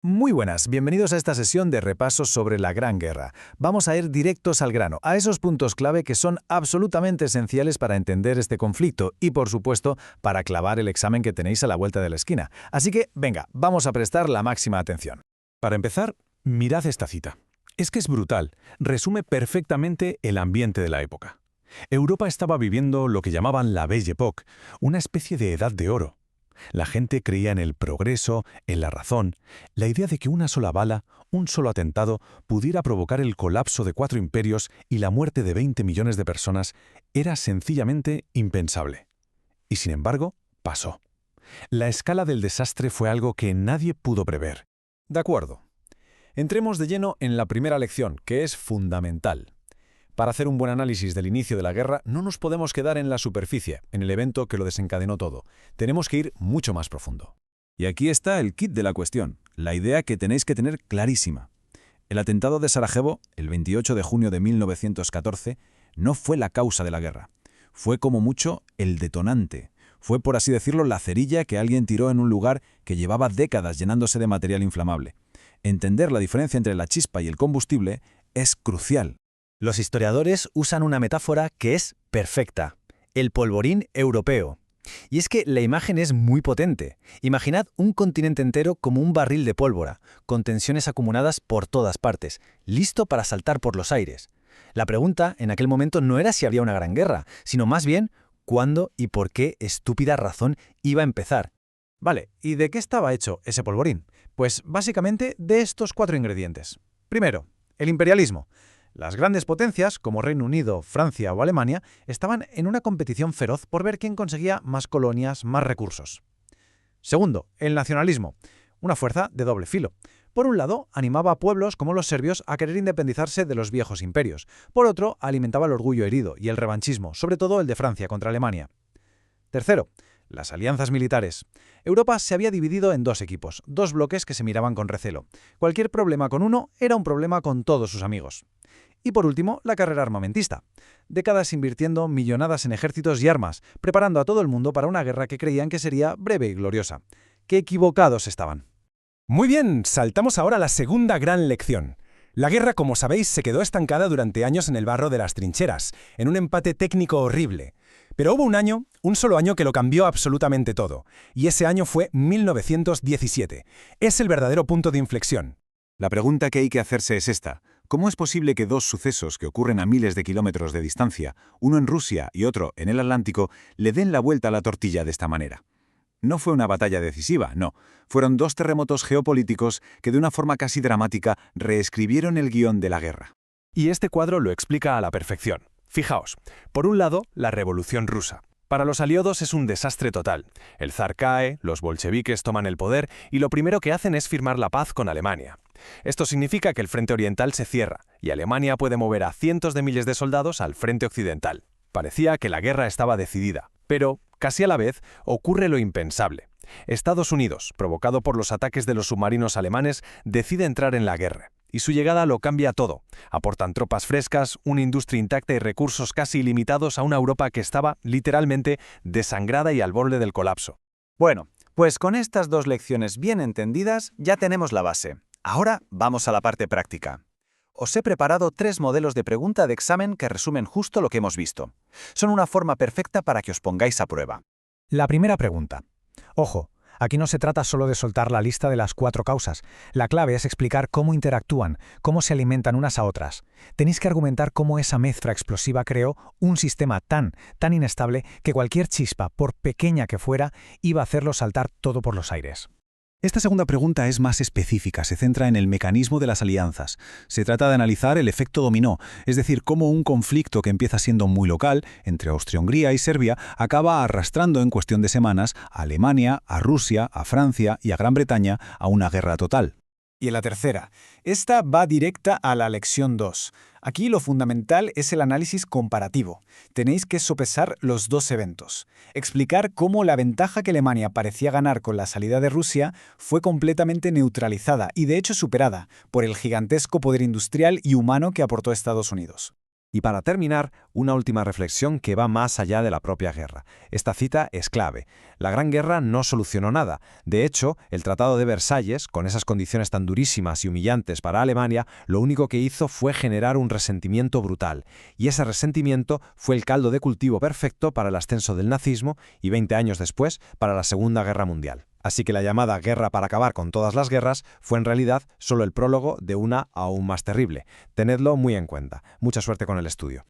Muy buenas, bienvenidos a esta sesión de repasos sobre la Gran Guerra. Vamos a ir directos al grano, a esos puntos clave que son absolutamente esenciales para entender este conflicto y, por supuesto, para clavar el examen que tenéis a la vuelta de la esquina. Así que, venga, vamos a prestar la máxima atención. Para empezar, mirad esta cita. Es que es brutal, resume perfectamente el ambiente de la época. Europa estaba viviendo lo que llamaban la Belle Époque, una especie de edad de oro. La gente creía en el progreso, en la razón, la idea de que una sola bala, un solo atentado, pudiera provocar el colapso de 4 imperios y la muerte de 20 millones de personas era sencillamente impensable. Y sin embargo, pasó. La escala del desastre fue algo que nadie pudo prever. De acuerdo. Entremos de lleno en la primera lección, que es fundamental. Para hacer un buen análisis del inicio de la guerra, no nos podemos quedar en la superficie, en el evento que lo desencadenó todo. Tenemos que ir mucho más profundo. Y aquí está el kit de la cuestión, la idea que tenéis que tener clarísima. El atentado de Sarajevo, el 28 de junio de 1914, no fue la causa de la guerra. Fue como mucho el detonante. Fue, por así decirlo, la cerilla que alguien tiró en un lugar que llevaba décadas llenándose de material inflamable. Entender la diferencia entre la chispa y el combustible es crucial. Los historiadores usan una metáfora que es perfecta: el polvorín europeo. Y es que la imagen es muy potente. Imaginad un continente entero como un barril de pólvora, con tensiones acumuladas por todas partes, listo para saltar por los aires. La pregunta en aquel momento no era si habría una gran guerra, sino más bien cuándo y por qué estúpida razón iba a empezar. Vale, ¿y de qué estaba hecho ese polvorín? Pues básicamente de estos 4 ingredientes. Primero, el imperialismo. Las grandes potencias, como Reino Unido, Francia o Alemania, estaban en una competición feroz por ver quién conseguía más colonias, más recursos. Segundo, el nacionalismo, una fuerza de doble filo. Por un lado, animaba a pueblos como los serbios a querer independizarse de los viejos imperios. Por otro, alimentaba el orgullo herido y el revanchismo, sobre todo el de Francia contra Alemania. Tercero, las alianzas militares. Europa se había dividido en 2 equipos, 2 bloques que se miraban con recelo. Cualquier problema con uno era un problema con todos sus amigos. Y por último, la carrera armamentista. Décadas invirtiendo millonadas en ejércitos y armas, preparando a todo el mundo para una guerra que creían que sería breve y gloriosa. ¡Qué equivocados estaban! Muy bien, saltamos ahora a la segunda gran lección. La guerra, como sabéis, se quedó estancada durante años en el barro de las trincheras, en un empate técnico horrible. Pero hubo un solo año que lo cambió absolutamente todo, y ese año fue 1917. Es el verdadero punto de inflexión. La pregunta que hay que hacerse es esta. ¿Cómo es posible que 2 sucesos que ocurren a miles de kilómetros de distancia, uno en Rusia y otro en el Atlántico, le den la vuelta a la tortilla de esta manera? No fue una batalla decisiva, no. Fueron 2 terremotos geopolíticos que de una forma casi dramática reescribieron el guión de la guerra. Y este cuadro lo explica a la perfección. Fijaos, por un lado, la Revolución Rusa. Para los aliados es un desastre total. El zar cae, los bolcheviques toman el poder y lo primero que hacen es firmar la paz con Alemania. Esto significa que el frente oriental se cierra y Alemania puede mover a cientos de miles de soldados al frente occidental. Parecía que la guerra estaba decidida, pero, casi a la vez, ocurre lo impensable. Estados Unidos, provocado por los ataques de los submarinos alemanes, decide entrar en la guerra. Y su llegada lo cambia todo. Aportan tropas frescas, una industria intacta y recursos casi ilimitados a una Europa que estaba, literalmente, desangrada y al borde del colapso. Bueno, pues con estas 2 lecciones bien entendidas, ya tenemos la base. Ahora vamos a la parte práctica. Os he preparado 3 modelos de pregunta de examen que resumen justo lo que hemos visto. Son una forma perfecta para que os pongáis a prueba. La primera pregunta. Ojo, aquí no se trata solo de soltar la lista de las 4 causas. La clave es explicar cómo interactúan, cómo se alimentan unas a otras. Tenéis que argumentar cómo esa mezcla explosiva creó un sistema tan inestable que cualquier chispa, por pequeña que fuera, iba a hacerlo saltar todo por los aires. Esta segunda pregunta es más específica, se centra en el mecanismo de las alianzas. Se trata de analizar el efecto dominó, es decir, cómo un conflicto que empieza siendo muy local, entre Austria-Hungría y Serbia, acaba arrastrando en cuestión de semanas a Alemania, a Rusia, a Francia y a Gran Bretaña a una guerra total. Y en la tercera, esta va directa a la lección 2. Aquí lo fundamental es el análisis comparativo. Tenéis que sopesar los 2 eventos. Explicar cómo la ventaja que Alemania parecía ganar con la salida de Rusia fue completamente neutralizada y de hecho superada por el gigantesco poder industrial y humano que aportó Estados Unidos. Y para terminar, una última reflexión que va más allá de la propia guerra. Esta cita es clave. La Gran Guerra no solucionó nada. De hecho, el Tratado de Versalles, con esas condiciones tan durísimas y humillantes para Alemania, lo único que hizo fue generar un resentimiento brutal. Y ese resentimiento fue el caldo de cultivo perfecto para el ascenso del nazismo y 20 años después para la Segunda Guerra Mundial. Así que la llamada guerra para acabar con todas las guerras fue en realidad solo el prólogo de una aún más terrible. Tenedlo muy en cuenta. Mucha suerte con el estudio.